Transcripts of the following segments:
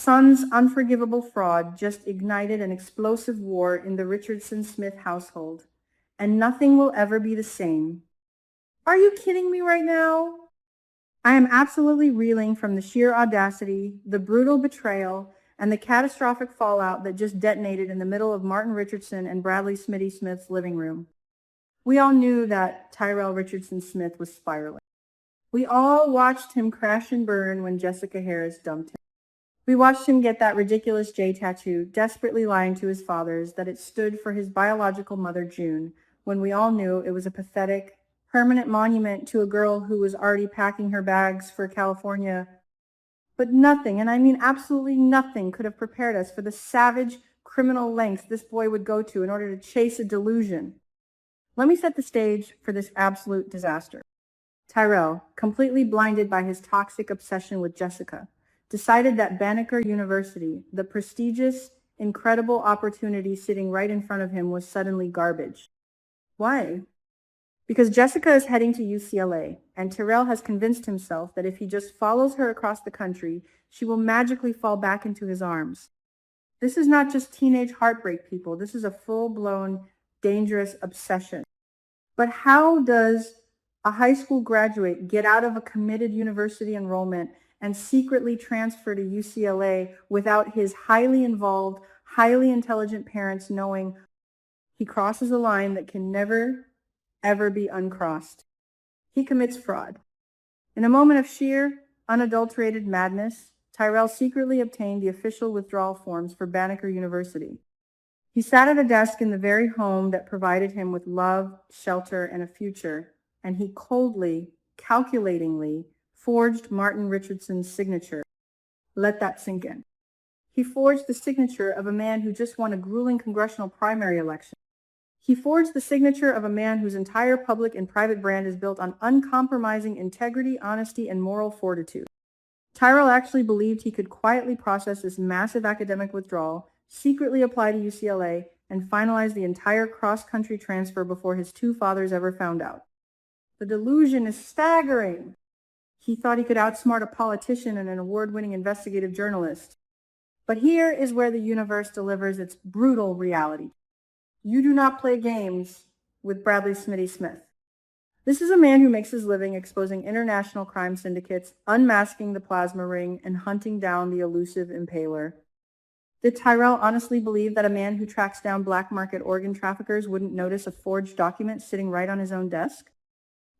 son's unforgivable fraud just ignited an explosive war in the Richardson-Smith household, and nothing will ever be the same. Are you kidding me right now? I am absolutely reeling from the sheer audacity, the brutal betrayal, and the catastrophic fallout that just detonated in the middle of Martin Richardson and Bradley Smitty Smith's living room. We all knew that Tyrell Richardson Smith was spiraling. We all watched him crash and burn when Jessica Harris dumped him. We watched him get that ridiculous J tattoo, desperately lying to his fathers that it stood for his biological mother, June, when we all knew it was a pathetic, permanent monument to a girl who was already packing her bags for California. But nothing, and I mean absolutely nothing, could have prepared us for the savage, criminal lengths this boy would go to in order to chase a delusion. Let me set the stage for this absolute disaster. Tyrell, completely blinded by his toxic obsession with Jessica, decided that Banneker University, the prestigious, incredible opportunity sitting right in front of him, was suddenly garbage. Why? Because Jessica is heading to UCLA, and Tyrell has convinced himself that if he just follows her across the country, she will magically fall back into his arms. This is not just teenage heartbreak, people. This is a full-blown, dangerous obsession. But how does a high school graduate get out of a committed university enrollment and secretly transfer to UCLA without his highly involved, highly intelligent parents knowing? He crosses a line that can never, ever be uncrossed. He commits fraud. In a moment of sheer, unadulterated madness, Tyrell secretly obtained the official withdrawal forms for Banneker University. He sat at a desk in the very home that provided him with love, shelter, and a future, and he coldly, calculatingly forged Martin Richardson's signature. Let that sink in. He forged the signature of a man who just won a grueling congressional primary election. He forged the signature of a man whose entire public and private brand is built on uncompromising integrity, honesty, and moral fortitude. Tyrell actually believed he could quietly process this massive academic withdrawal, secretly apply to UCLA, and finalize the entire cross-country transfer before his two fathers ever found out. The delusion is staggering. He thought he could outsmart a politician and an award-winning investigative journalist. But here is where the universe delivers its brutal reality. You do not play games with Bradley Smitty Smith. This is a man who makes his living exposing international crime syndicates, unmasking the plasma ring, and hunting down the elusive impaler. Did Tyrell honestly believe that a man who tracks down black market organ traffickers wouldn't notice a forged document sitting right on his own desk?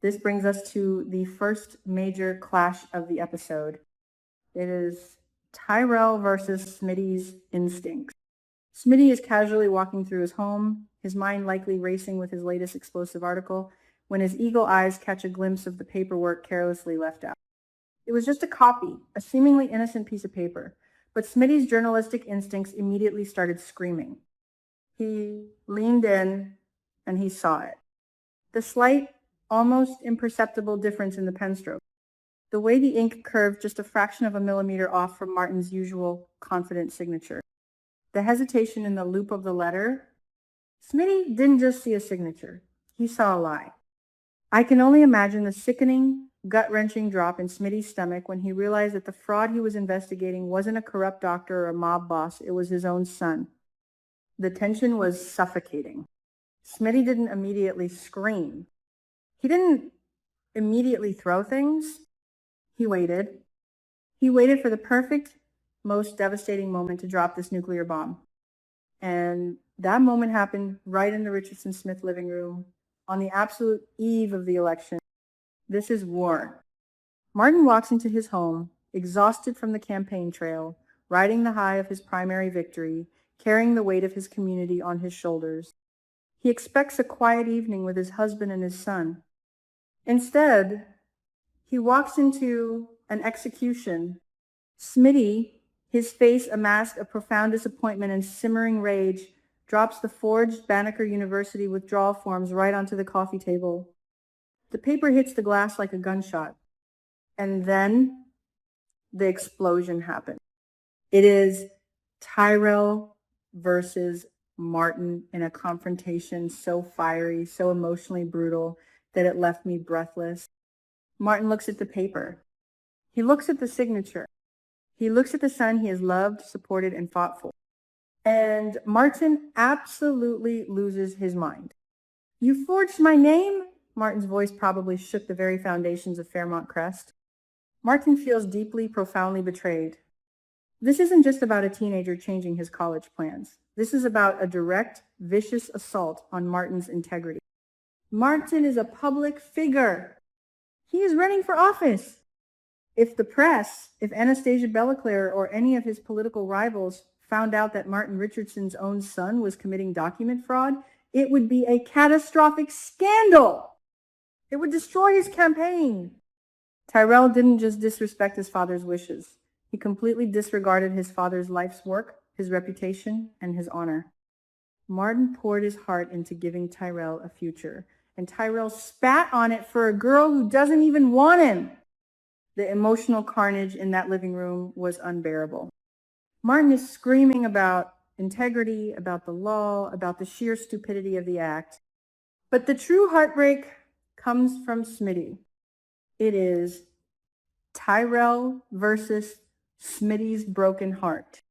This brings us to the first major clash of the episode. It is Tyrell versus Smitty's instincts. Smitty is casually walking through his home, his mind likely racing with his latest explosive article, when his eagle eyes catch a glimpse of the paperwork carelessly left out. It was just a copy, a seemingly innocent piece of paper, but Smitty's journalistic instincts immediately started screaming. He leaned in, and he saw it. The slight, almost imperceptible difference in the pen stroke. The way the ink curved just a fraction of a millimeter off from Martin's usual confident signature. The hesitation in the loop of the letter. Smitty didn't just see a signature. He saw a lie. I can only imagine the sickening, gut-wrenching drop in Smitty's stomach when he realized that the fraud he was investigating wasn't a corrupt doctor or a mob boss, it was his own son. The tension was suffocating. Smitty didn't immediately scream. He didn't immediately throw things. He waited. He waited for the perfect, most devastating moment to drop this nuclear bomb. And that moment happened right in the Richardson-Smith living room on the absolute eve of the election. This is war. Martin walks into his home, exhausted from the campaign trail, riding the high of his primary victory, carrying the weight of his community on his shoulders. He expects a quiet evening with his husband and his son. Instead, he walks into an execution. Smitty, his face a mask of profound disappointment and simmering rage, drops the forged Banneker University withdrawal forms right onto the coffee table. The paper hits the glass like a gunshot. And then the explosion happened. It is Tyrell versus Martin in a confrontation so fiery, so emotionally brutal that it left me breathless. Martin looks at the paper. He looks at the signature. He looks at the son he has loved, supported, and fought for. And Martin absolutely loses his mind. You forged my name? Martin's voice probably shook the very foundations of Fairmont Crest. Martin feels deeply, profoundly betrayed. This isn't just about a teenager changing his college plans. This is about a direct, vicious assault on Martin's integrity. Martin is a public figure. He is running for office. If the press, if Anastasia Bellanclair or any of his political rivals found out that Martin Richardson's own son was committing document fraud, it would be a catastrophic scandal. It would destroy his campaign. Tyrell didn't just disrespect his father's wishes. He completely disregarded his father's life's work, his reputation, and his honor. Martin poured his heart into giving Tyrell a future, and Tyrell spat on it for a girl who doesn't even want him. The emotional carnage in that living room was unbearable. Martin is screaming about integrity, about the law, about the sheer stupidity of the act. But the true heartbreak comes from Smitty. It is Tyrell versus Smitty's broken heart.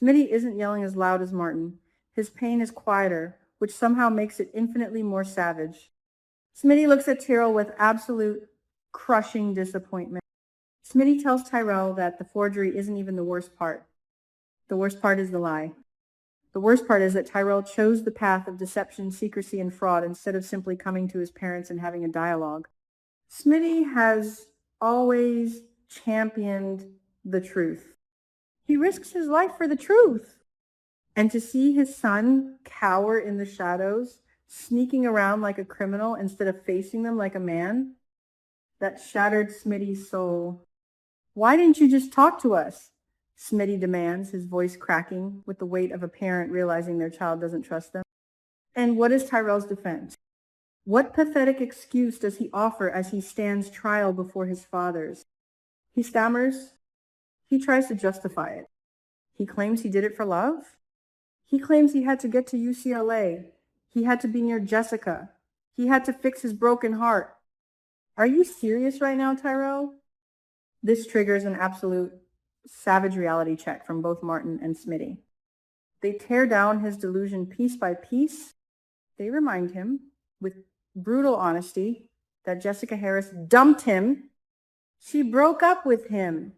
Smitty isn't yelling as loud as Martin. His pain is quieter, which somehow makes it infinitely more savage. Smitty looks at Tyrell with absolute crushing disappointment. Smitty tells Tyrell that the forgery isn't even the worst part. The worst part is the lie. The worst part is that Tyrell chose the path of deception, secrecy, and fraud instead of simply coming to his parents and having a dialogue. Smitty has always championed the truth. He risks his life for the truth. And to see his son cower in the shadows, sneaking around like a criminal instead of facing them like a man, that shattered Smitty's soul. Why didn't you just talk to us? Smitty demands, his voice cracking with the weight of a parent realizing their child doesn't trust them. And what is Tyrell's defense? What pathetic excuse does he offer as he stands trial before his fathers? He stammers. He tries to justify it. He claims he did it for love. He claims he had to get to UCLA. He had to be near Jessica. He had to fix his broken heart. Are you serious right now, Tyrell? This triggers an absolute savage reality check from both Martin and Smitty. They tear down his delusion piece by piece. They remind him, with brutal honesty, that Jessica Harris dumped him. She broke up with him.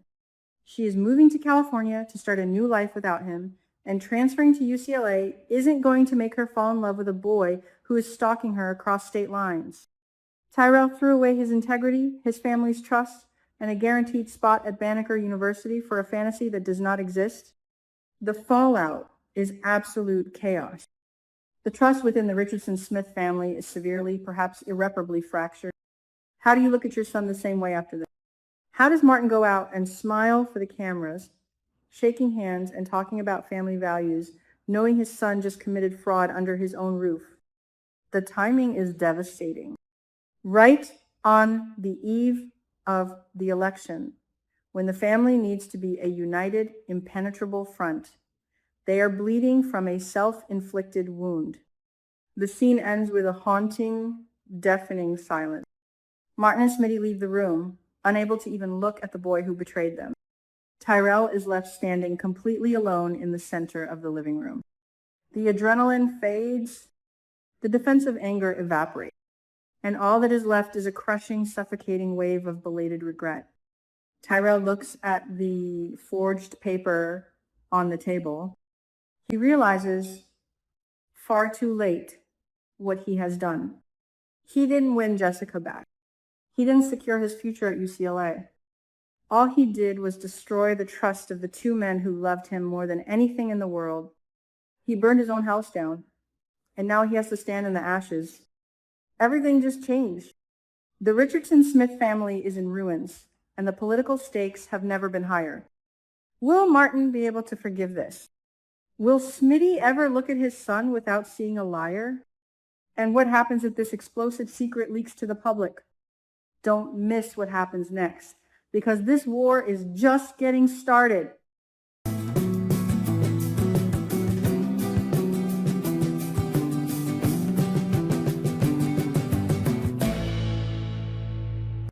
She is moving to California to start a new life without him, and transferring to UCLA isn't going to make her fall in love with a boy who is stalking her across state lines. Tyrell threw away his integrity, his family's trust, and a guaranteed spot at Banneker University for a fantasy that does not exist. The fallout is absolute chaos. The trust within the Richardson-Smith family is severely, perhaps irreparably fractured. How do you look at your son the same way after this? How does Martin go out and smile for the cameras, shaking hands and talking about family values, knowing his son just committed fraud under his own roof? The timing is devastating. Right on the eve of the election, when the family needs to be a united, impenetrable front, they are bleeding from a self-inflicted wound. The scene ends with a haunting, deafening silence. Martin and Smitty leave the room, unable to even look at the boy who betrayed them. Tyrell is left standing completely alone in the center of the living room. The adrenaline fades, the defensive anger evaporates, and all that is left is a crushing, suffocating wave of belated regret. Tyrell looks at the forged paper on the table. He realizes far too late what he has done. He didn't win Jessica back. He didn't secure his future at UCLA. All he did was destroy the trust of the two men who loved him more than anything in the world. He burned his own house down, and now he has to stand in the ashes. Everything just changed. The Richardson-Smith family is in ruins, and the political stakes have never been higher. Will Martin be able to forgive this? Will Smitty ever look at his son without seeing a liar? And what happens if this explosive secret leaks to the public? Don't miss what happens next, because this war is just getting started.